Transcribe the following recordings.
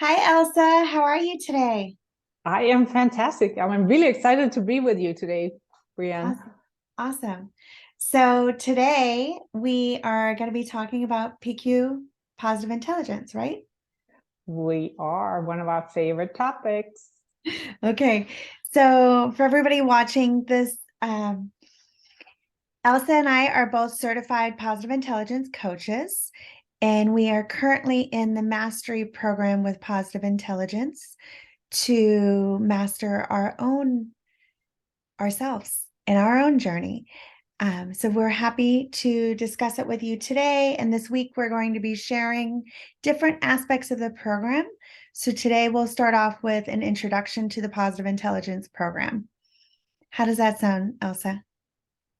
Hi, Elsa. How are you today? I am fantastic. I'm really excited to be with you today, Brienne. Awesome. Awesome. So today we are going to be talking about PQ, positive intelligence, right? We are one of our favorite topics. Okay. So for everybody watching this, Elsa and I are both certified positive intelligence coaches, and we are currently in the mastery program with positive intelligence to master our own ourselves and our own journey. So we're happy to discuss it with you today. And this week, we're going to be sharing different aspects of the program. So today, we'll start off with an introduction to the Positive Intelligence Program. How does that sound, Elsa?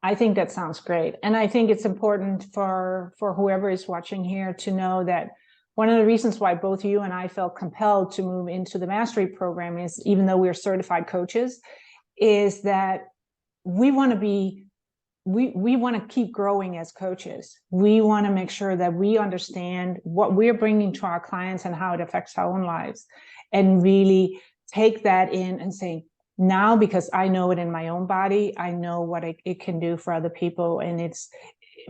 I think that sounds great. And I think it's important for whoever is watching here to know that one of the reasons why both you and I felt compelled to move into the mastery program is, even though we're certified coaches, is that we want to be we want to keep growing as coaches. We want to make sure that we understand what we're bringing to our clients and how it affects our own lives, and really take that in and say, now, because I know it in my own body, I know what it can do for other people. And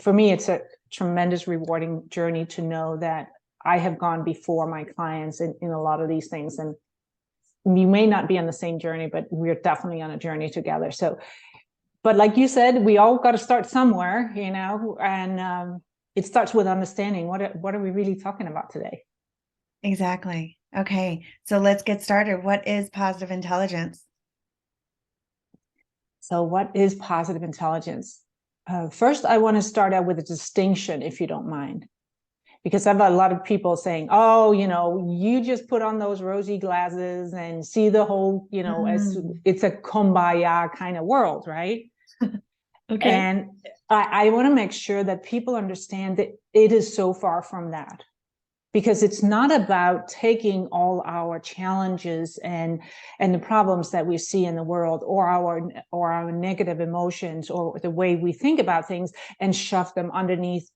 for me, it's a tremendous rewarding journey to know that I have gone before my clients in a lot of these things. And we may not be on the same journey, but we're definitely on a journey together. So, but like you said, we all got to start somewhere, and it starts with understanding what are we really talking about today. Exactly. Okay. So let's get started. What is positive intelligence? So, what is positive intelligence? First, I want to start out with a distinction, if you don't mind, because I've had a lot of people saying, "Oh, you just put on those rosy glasses and see the whole, as Mm. it's a kumbaya kind of world, right?" Okay. And I want to make sure that people understand that it is so far from that, because it's not about taking all our challenges and the problems that we see in the world, or our negative emotions, or the way we think about things, and shove them underneath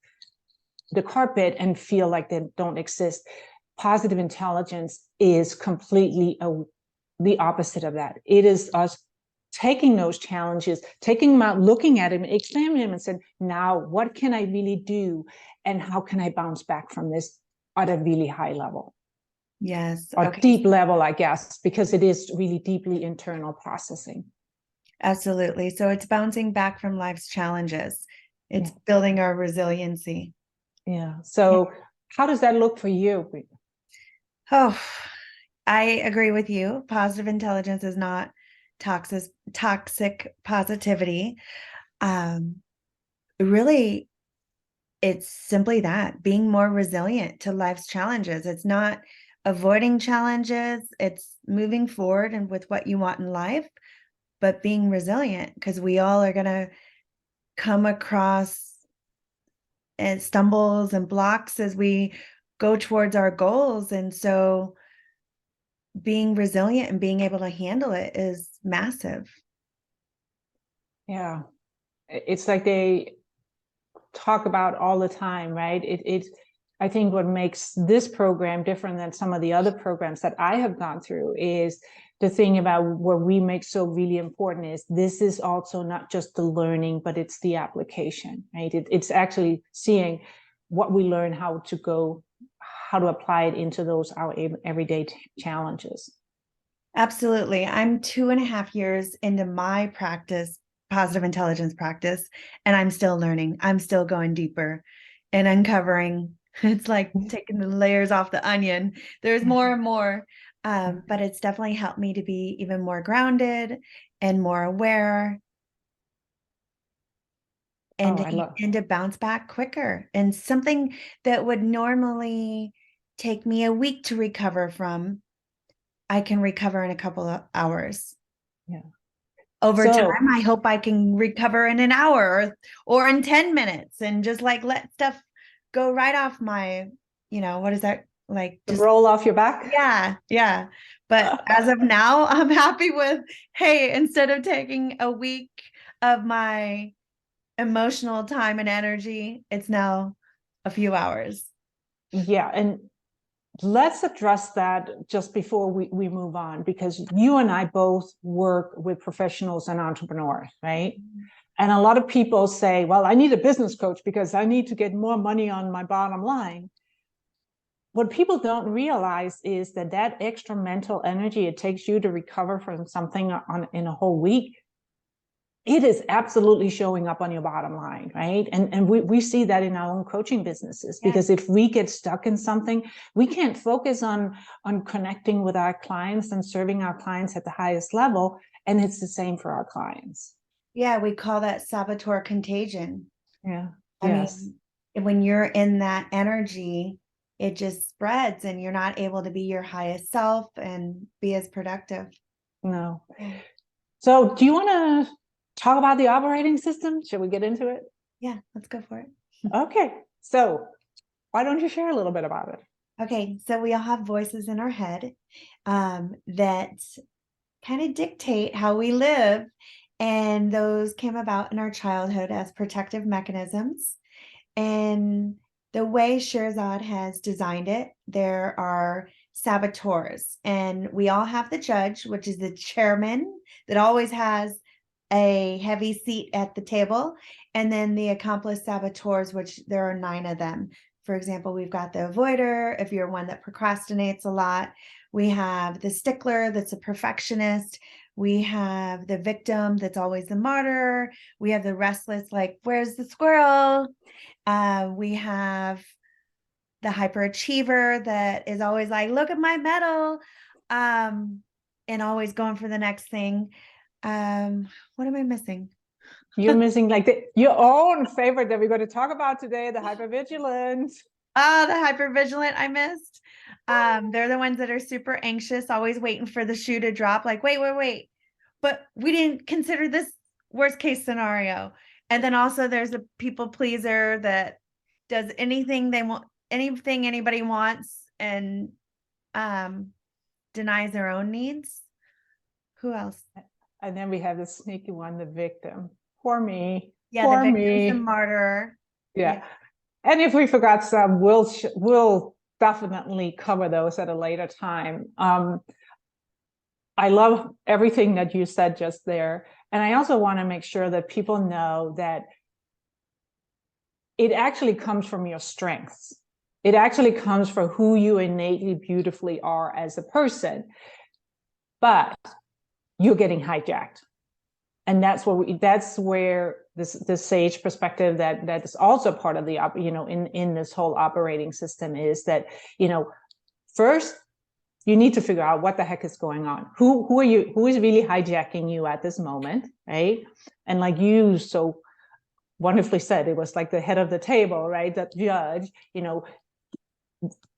the carpet and feel like they don't exist. Positive intelligence is completely the opposite of that. It is us taking those challenges, taking them out, looking at them, examining them, and saying, now what can I really do, and how can I bounce back from this at a really high level, Yes. or Okay. deep level, I guess, because it is really deeply internal processing. Absolutely. So it's bouncing back from life's challenges. It's Yeah. building our resiliency. Yeah. So how does that look for you? Oh, I agree with you. Positive intelligence is not toxic positivity. Um, really, it's simply that being more resilient to life's challenges. It's not avoiding challenges, it's moving forward and with what you want in life, but being resilient because we all are going to come across and stumbles and blocks as we go towards our goals. And so being resilient and being able to handle it is massive. Yeah. It's like they talk about all the time, right? It's I think what makes this program different than some of the other programs that I have gone through is the thing about what we make so really important is this is also not just the learning, but it's the application, right? It's actually seeing what we learn, how to apply it into those our everyday challenges. Absolutely. I'm 2.5 years into my practice, positive intelligence practice, and I'm still learning. I'm still going deeper and uncovering. It's like taking the layers off the onion. There's more and more. But it's definitely helped me to be even more grounded and more aware Oh, and I love. and to bounce back quicker. And something that would normally take me a week to recover from, I can recover in a couple of hours. Yeah. Over So, time, I hope I can recover in an hour or in 10 minutes and just like let stuff go right off my, what is that? Like just, roll off your back. yeah, yeah. But as of now, I'm happy with, hey, instead of taking a week of my emotional time and energy, it's now a few hours. Yeah, and let's address that just before we move on, because you and I both work with professionals and entrepreneurs, right? And a lot of people say, well, I need a business coach because I need to get more money on my bottom line. What people don't realize is that that extra mental energy it takes you to recover from something in a whole week, it is absolutely showing up on your bottom line, right? And we see that in our own coaching businesses, Yeah. because if we get stuck in something, we can't focus on connecting with our clients and serving our clients at the highest level. And it's the same for our clients. Yeah, we call that saboteur contagion. Yeah. I Yes. mean, when you're in that energy, it just spreads and you're not able to be your highest self and be as productive. No. Yeah. So do you want to talk about the operating system? Should we get into it? Yeah, let's go for it. Okay. So why don't you share a little bit about it? Okay, so we all have voices in our head that kind of dictate how we live. And those came about in our childhood as protective mechanisms. And the way Shirzad has designed it, there are saboteurs, and we all have the judge, which is the chairman that always has a heavy seat at the table, and then the accomplice saboteurs, which there are 9 of them. For example, we've got the avoider, if you're one that procrastinates a lot. We have the stickler, that's a perfectionist. We have the victim, that's always the martyr. We have the restless, like, where's the squirrel? We have the hyperachiever that is always like, look at my medal, and always going for the next thing. What am I missing? You're missing like your own favorite that we're going to talk about today, the hypervigilance. Oh, the hypervigilant I missed. They're the ones that are super anxious, always waiting for the shoe to drop, like, wait. But we didn't consider this worst case scenario. And then also there's a people pleaser that does anything they want, anything anybody wants, and denies their own needs. Who else? And then we have the sneaky one, the victim. Poor me. Yeah, the Poor victim's the me. martyr. Yeah. Yeah. And if we forgot some, we'll definitely cover those at a later time. I love everything that you said just there. And I also want to make sure that people know that it actually comes from your strengths. It actually comes from who you innately beautifully are as a person. But you're getting hijacked. And that's where this sage perspective that is also part of the in this whole operating system is that, first you need to figure out what the heck is going on. Who are you? Who is really hijacking you at this moment, right? And like you so wonderfully said, it was like the head of the table, right? That judge,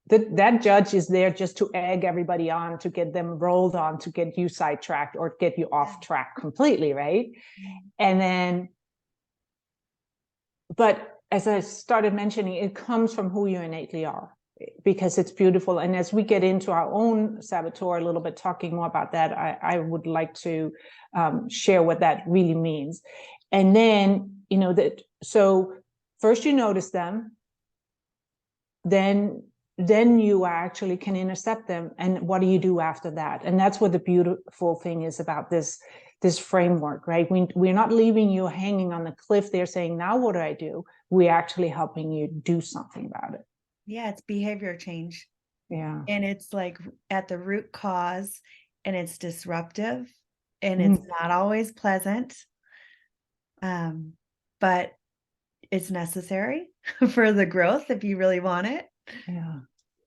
that judge is there just to egg everybody on, to get them rolled on, to get you sidetracked or get you off track completely, right? And then, but as I started mentioning, it comes from who you innately are, because it's beautiful. And as we get into our own saboteur a little bit, talking more about that, I would like to share what that really means. And then, so first you notice them, then you actually can intercept them. And what do you do after that? And that's what the beautiful thing is about this framework, right? We're not leaving you hanging on the cliff there saying, now what do I do? We're actually helping you do something about it. Yeah, it's behavior change. Yeah. And it's like at the root cause, and it's disruptive, and it's not always pleasant. But it's necessary for the growth if you really want it. Yeah.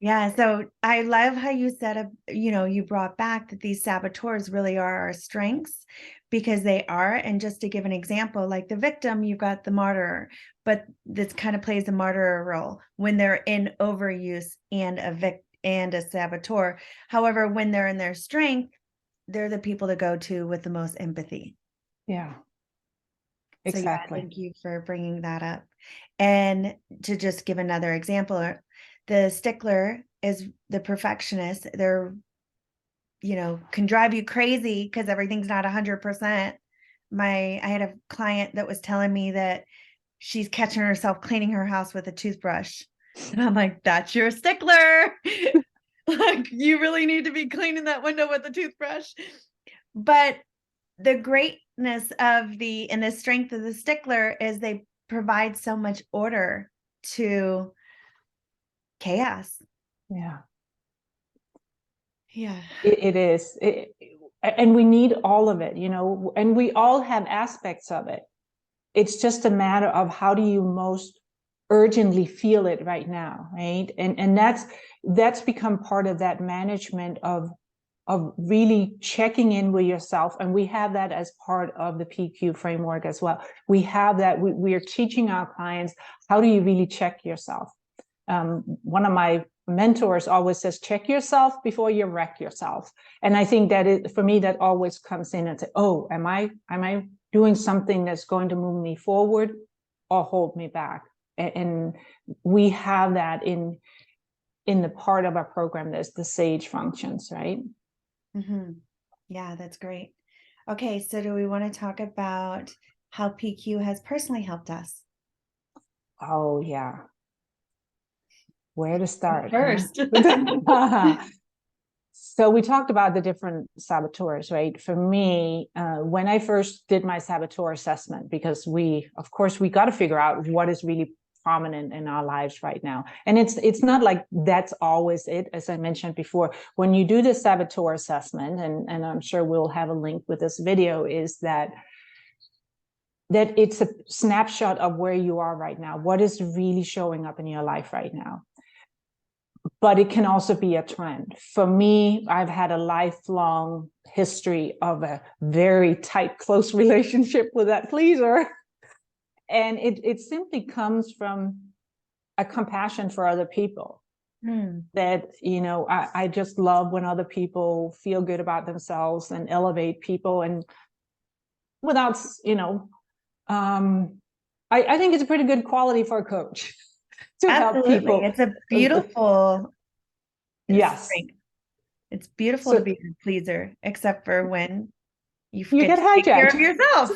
Yeah, so I love how you said, you brought back that these saboteurs really are our strengths, because they are. And just to give an example, like the victim, you've got the martyr, but this kind of plays a martyr role when they're in overuse and a saboteur. However, when they're in their strength, they're the people to go to with the most empathy. Yeah. So yeah, Exactly. thank you for bringing that up. And to just give another example, the stickler is the perfectionist. They're, can drive you crazy because everything's not 100%. I had a client that was telling me that she's catching herself cleaning her house with a toothbrush. And I'm like, that's your stickler. Like, you really need to be cleaning that window with a toothbrush. But the greatness of and the strength of the stickler is they provide so much order to chaos. Yeah, Yeah. it is. And we need all of it, and we all have aspects of it. It's just a matter of how do you most urgently feel it right now, right? And that's become part of that management of really checking in with yourself. And we have that as part of the PQ framework as well. We have that. We are teaching our clients, how do you really check yourself? One of my mentors always says, check yourself before you wreck yourself. And I think that for me, that always comes in and say, oh, am I doing something that's going to move me forward or hold me back? And we have that in the part of our program that's the SAGE functions, right? Mm-hmm. Yeah, that's great. Okay, so do we want to talk about how PQ has personally helped us? Oh, yeah. Where to start? First. Huh? So we talked about the different saboteurs, right? For me, when I first did my saboteur assessment, because of course, we got to figure out what is really prominent in our lives right now. And it's not like that's always it. As I mentioned before, when you do the saboteur assessment, and I'm sure we'll have a link with this video, is that it's a snapshot of where you are right now. What is really showing up in your life right now? But it can also be a trend. For me, I've had a lifelong history of a very tight, close relationship with that pleaser. And it simply comes from a compassion for other people. That, I just love when other people feel good about themselves and elevate people. And without, I think it's a pretty good quality for a coach to help Absolutely. people. It's a beautiful Yes. strength. It's beautiful to So be a pleaser, except for when you you forget get to take care hijacked. of yourself.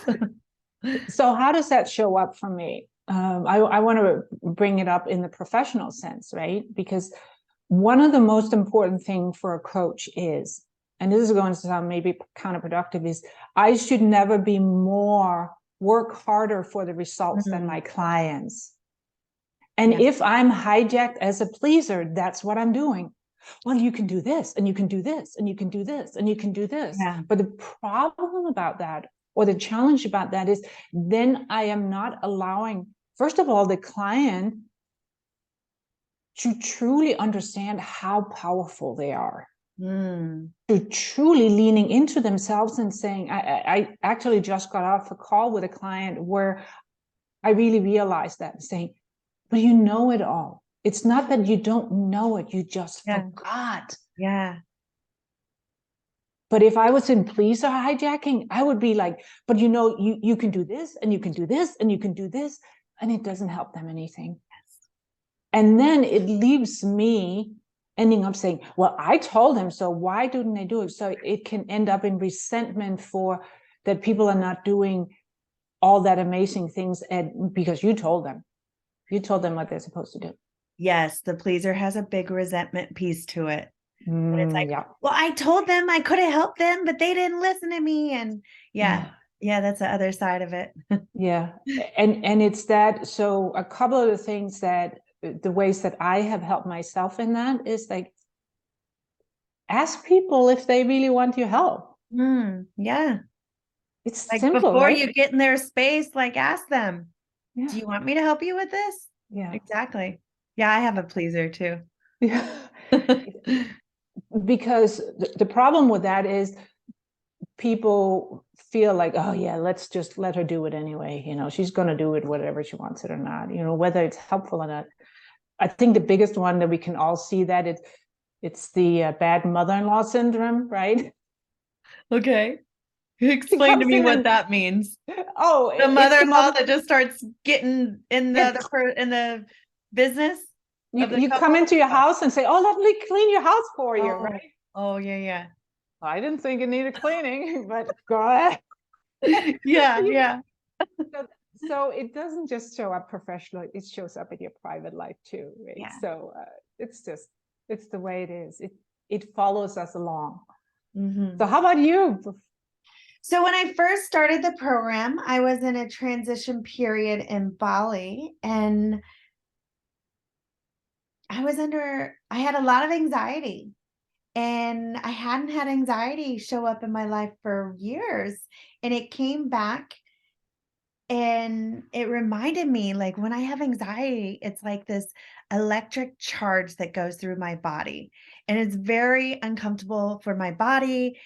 So how does that show up for me? I want to bring it up in the professional sense, right? Because one of the most important things for a coach is, and this is going to sound maybe counterproductive, is I should never be work harder for the results than my clients. And Yeah. if I'm hijacked as a pleaser, that's what I'm doing. Well, you can do this, and you can do this, and you can do this, and you can do this. Yeah. But the problem about that, or the challenge about that, is then I am not allowing, first of all, the client to truly understand how powerful they are, to truly leaning into themselves and saying, I actually just got off a call with a client where I really realized that, saying, but you know it all. It's not that you don't know it, you just forgot. Yeah. But if I was in pleaser hijacking, I would be like, but you can do this, and you can do this, and you can do this, and it doesn't help them anything. And then it leaves me ending up saying, well, I told him, so why didn't they do it? So it can end up in resentment for that people are not doing all that amazing things because you told them what they're supposed to do. Yes, the pleaser has a big resentment piece to it. And it's like, Yeah. well, I told them I could have helped them, but they didn't listen to me. And yeah, that's the other side of it. Yeah. And it's that. So a couple of the things that the ways that I have helped myself in that is like, ask people if they really want your help. Yeah. It's Like simple, before right? you get in their space, like ask them, do Yeah. you want me to help you with this? Yeah. Exactly. Yeah, I have a pleaser too. Yeah. Because the problem with that is people feel like, oh yeah, let's just let her do it anyway. She's going to do it whatever she wants it or not, whether it's helpful or not. I think the biggest one that we can all see that it's the bad mother-in-law syndrome, right? Okay. She Explain to comes me in what and, that means. oh, The it's the mother-in-law mother. that just starts getting in the business of the You come couple. into your house and say, oh, let me clean your house for you, Oh, right? oh yeah, I didn't think it needed cleaning, but go ahead. yeah. Yeah. So it doesn't just show up professionally, it shows up in your private life too, right? Yeah. So it's just It's the way it is. It follows us along. Mhm. So how about you? So when I first started the program, I was in a transition period in Bali, and I had a lot of anxiety, and I hadn't had anxiety show up in my life for years. And it came back and it reminded me, like, when I have anxiety, it's like this electric charge that goes through my body. And it's very uncomfortable for my body.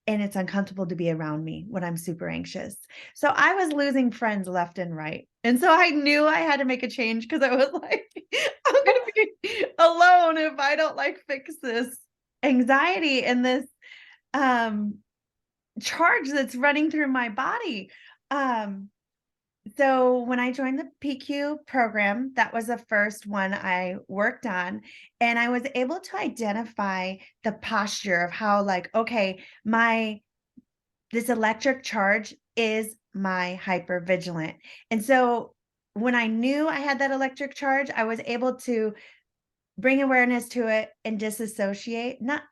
And it's uncomfortable to be around me when I'm super anxious. So I was losing friends left and right. And so I knew I had to make a change because I was like, I'm going to be alone if I don't like fix this anxiety and this um charge that's running through my body. Um so when I joined the PQ program, that was the first one I worked on, and I was able to identify the posture of how, like, okay, my this electric charge is my hypervigilant. And so when I knew I had that electric charge, I was able to bring awareness to it and disassociate, not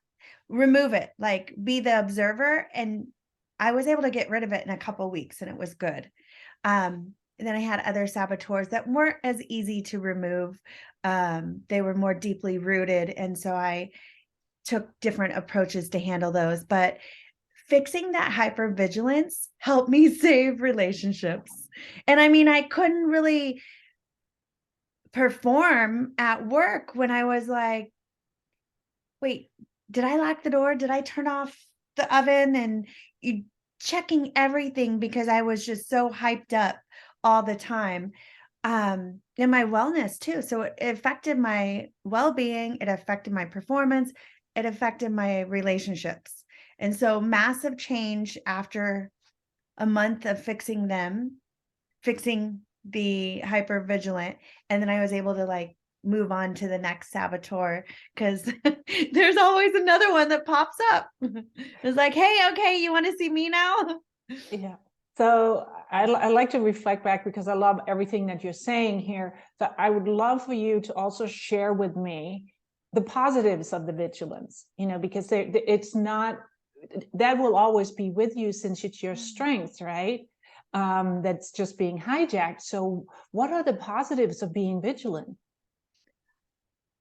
remove it, like be the observer. And I was able to get rid of it in a couple weeks and it was good. And then I had other saboteurs that weren't as easy to remove. They were more deeply rooted. And so I took different approaches to handle those. But fixing that hypervigilance helped me save relationships. And I mean, I couldn't really perform at work when I was like, wait, did I lock the door? Did I turn off the oven? And you checking everything because I was just so hyped up all the time. And my wellness too. So it affected my well-being, it affected my performance, it affected my relationships. And so massive change after a month of fixing the hypervigilant, and then I was able to, like, move on to the next saboteur because there's always another one that pops up. It's like, "Hey, okay, you wanna see me now?" Yeah. So I like to reflect back because I love everything that you're saying here. So I would love for you to also share with me the positives of the vigilance, because it's not, that will always be with you since it's your strength, right? That's just being hijacked. So what are the positives of being vigilant?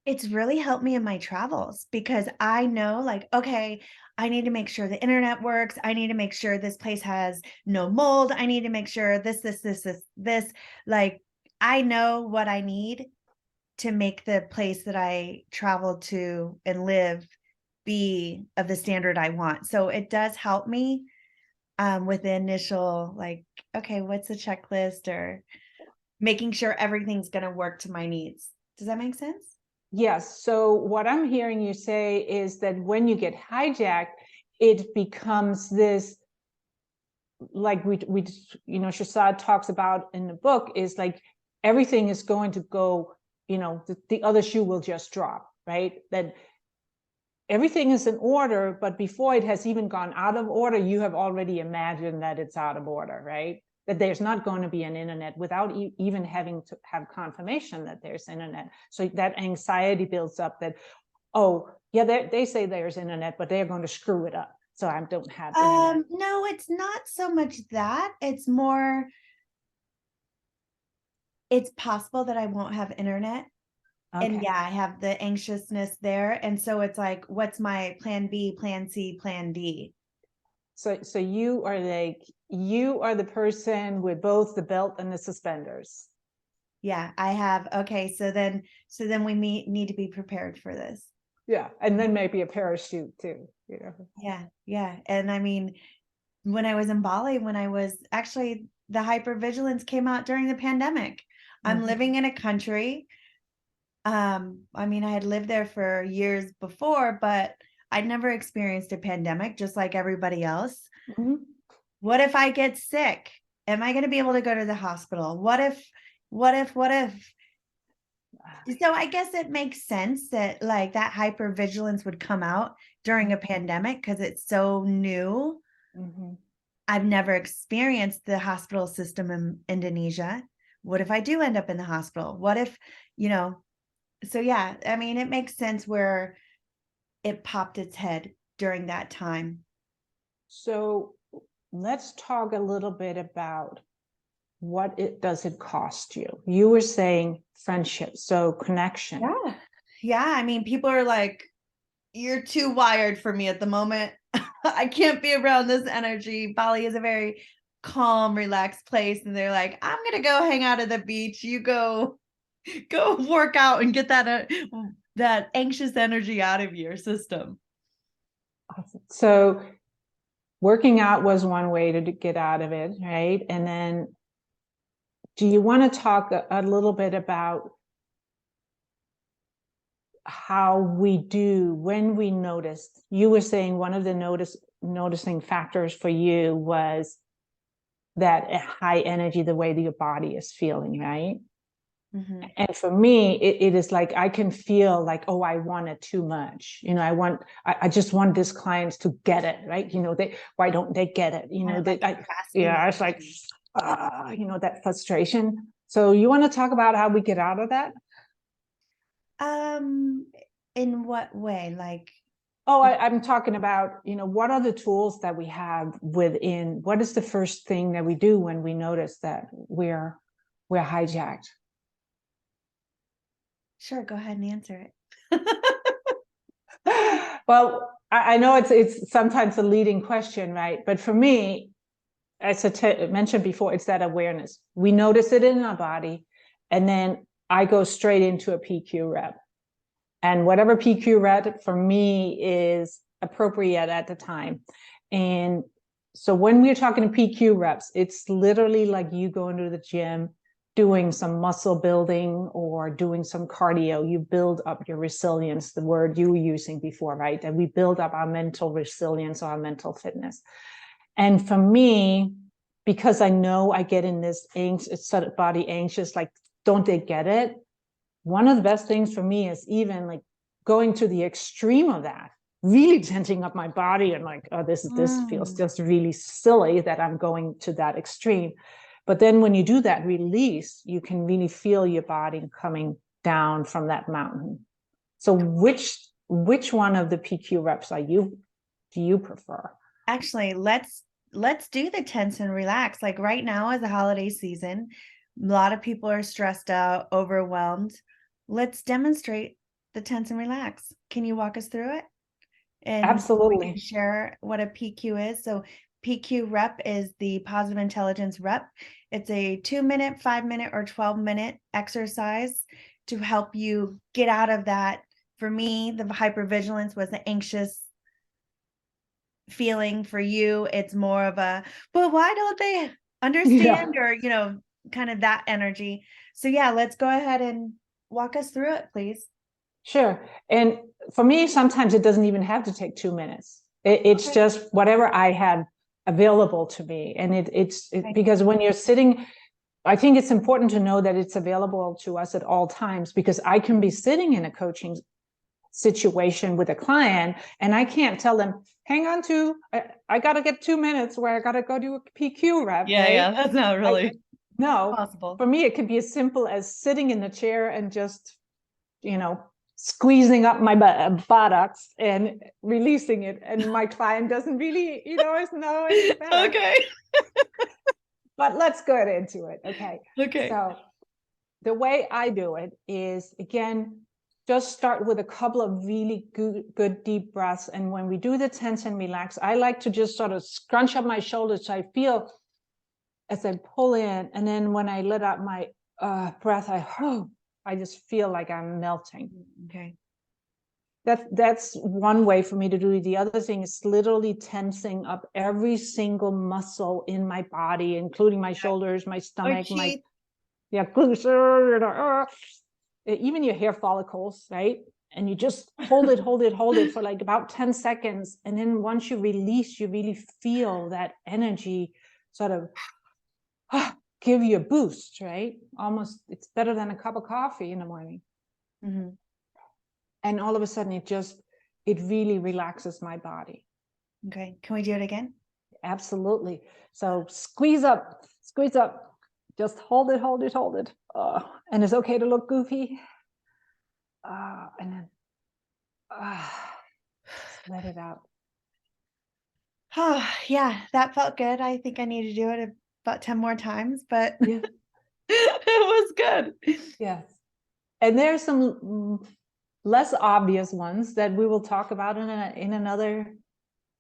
It's really helped me in my travels because I know, like, okay, I need to make sure the internet works. I need to make sure this place has no mold. I need to make sure this. Like, I know what I need to make the place that I travel to and live be of the standard I want. So it does help me with the initial, like, okay, what's the checklist or making sure everything's going to work to my needs. Does that make sense? Yes. So what I'm hearing you say is that when you get hijacked, it becomes this, like Shazad talks about in the book, is like everything is going to go, the other shoe will just drop, right? That everything is in order, but before it has even gone out of order, you have already imagined that it's out of order, right? That there's not going to be an internet without even having to have confirmation that there's internet. So that anxiety builds up that, oh, yeah, they say there's internet, but they're going to screw it up. So I don't have internet. No, it's not so much that. It's more, it's possible that I won't have internet. And Okay. yeah, I have the anxiousness there. And so it's like, what's my plan B, plan C, plan D? So you are the person with both the belt and the suspenders. Yeah, I have. Okay, so then need to be prepared for this. Yeah, and then maybe a parachute too. Yeah, yeah. And I mean, when I was in Bali, when I was actually the hypervigilance came out during the pandemic. I'm Mhm. living in a country. I mean, I had lived there for years before, but I'd never experienced a pandemic just like everybody else. Mhm. What if I get sick? Am I going to be able to go to the hospital? What if? So I guess it makes sense that, like, that hypervigilance would come out during a pandemic because it's so new. Mhm. I've never experienced the hospital system in Indonesia. What if I do end up in the hospital? What if, you know, So yeah, I mean, it makes sense where it popped its head during that time. So let's talk a little bit about what it does it cost you. You were saying friendship, so connection. Yeah. Yeah. I mean, people are like, you're too wired for me at the moment. I can't be around this energy. Bali is a very calm, relaxed place. And they're like, I'm gonna go hang out at the beach. You go work out and get that anxious energy out of your system. So working out was one way to get out of it, right? And then do you want to talk a little bit about how we do when we noticed? You were saying one of the noticing factors for you was that high energy, the way that your body is feeling, right? Mm-hmm. And for me, it is like I can feel like, oh, I want it too much. I just want this clients to get it, right? Why don't they get it? Kind of like grasping Yeah, it's like, energy. that frustration. So you want to talk about how we get out of that? Um, in what way? Like, Oh, I'm talking about, what are the tools that we have within, what is the first thing that we do when we notice that we're hijacked? sure, go ahead and answer it. Well, I know it's sometimes a leading question, right? But for me, as I mentioned before, it's that awareness. We notice it in our body, and then I go straight into a PQ rep. And whatever PQ rep for me is appropriate at the time. And so when we're talking PQ reps, it's literally like you going to the gym, doing some muscle building or doing some cardio. You build up your resilience, the word you were using before, right? And we build up our mental resilience, our mental fitness. And for me, because I know I get in this body anxious, like, don't they get it? One of the best things for me is even like going to the extreme of that, really tensing up my body and like, oh, this feels just really silly that I'm going to that extreme. But then when you do that release, you can really feel your body coming down from that mountain. So which one of the PQ reps do you prefer? Actually, let's do the tense and relax. Like right now is the holiday season. A lot of people are stressed out, overwhelmed. Let's demonstrate the tense and relax. Can you walk us through it? And we can Absolutely. share what a PQ is. So PQ rep is the positive intelligence rep. It's a 2-minute, 5-minute, or 12-minute exercise to help you get out of that. For me, the hypervigilance was the anxious feeling. For you, it's more of a, but why don't they Yeah. understand, or kind of that energy. So yeah, let's go ahead and walk us through it, please. Sure. And for me, sometimes it doesn't even have to take 2 minutes. It's Okay. just whatever I have available to me. And Okay. because when you're sitting, I think it's important to know that it's available to us at all times, because I can be sitting in a coaching situation with a client and I can't tell them, hang on I got to get 2 minutes where I got to go do a PQ rep, Yeah, right? yeah, that's not I really no, possible. for me, it could be as simple as sitting in the chair and just, you know, squeezing up my buttocks and releasing it. And my client doesn't really, know any better. Okay. But let's get into it. Okay. Okay. So the way I do it is, again, just start with a couple of really good deep breaths. And when we do the tense and relax, I like to just sort of scrunch up my shoulders so I feel as I pull in. And then when I let out my breath, I just feel like I'm melting. Okay. That's one way for me to do it. The other thing is literally tensing up every single muscle in my body, including my shoulders, my My stomach, my teeth. yeah, even your hair follicles, right? And you just hold it for like about 10 seconds. And then once you release, you really feel that energy sort of give you a boost, right? Almost, it's better than a cup of coffee in the morning. Mm-hmm. And all of a sudden it really relaxes my body. Okay. Can we do it again? Absolutely. So squeeze up, just hold it. And it's okay to look goofy. And then just let it out. Oh, yeah, that felt good. I think I need to do it about 10 more times, but Yeah. it was good. Yes. And there's some less obvious ones that we will talk about in another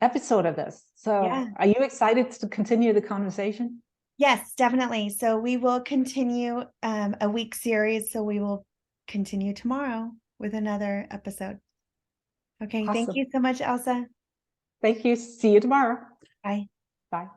episode of this. So Yeah. are you excited to continue the conversation? Yes, definitely. So we will continue a week series. So we will continue tomorrow with another episode. Okay. Thank Awesome. you so much, Elsa. Thank you. See you tomorrow. Bye. Bye.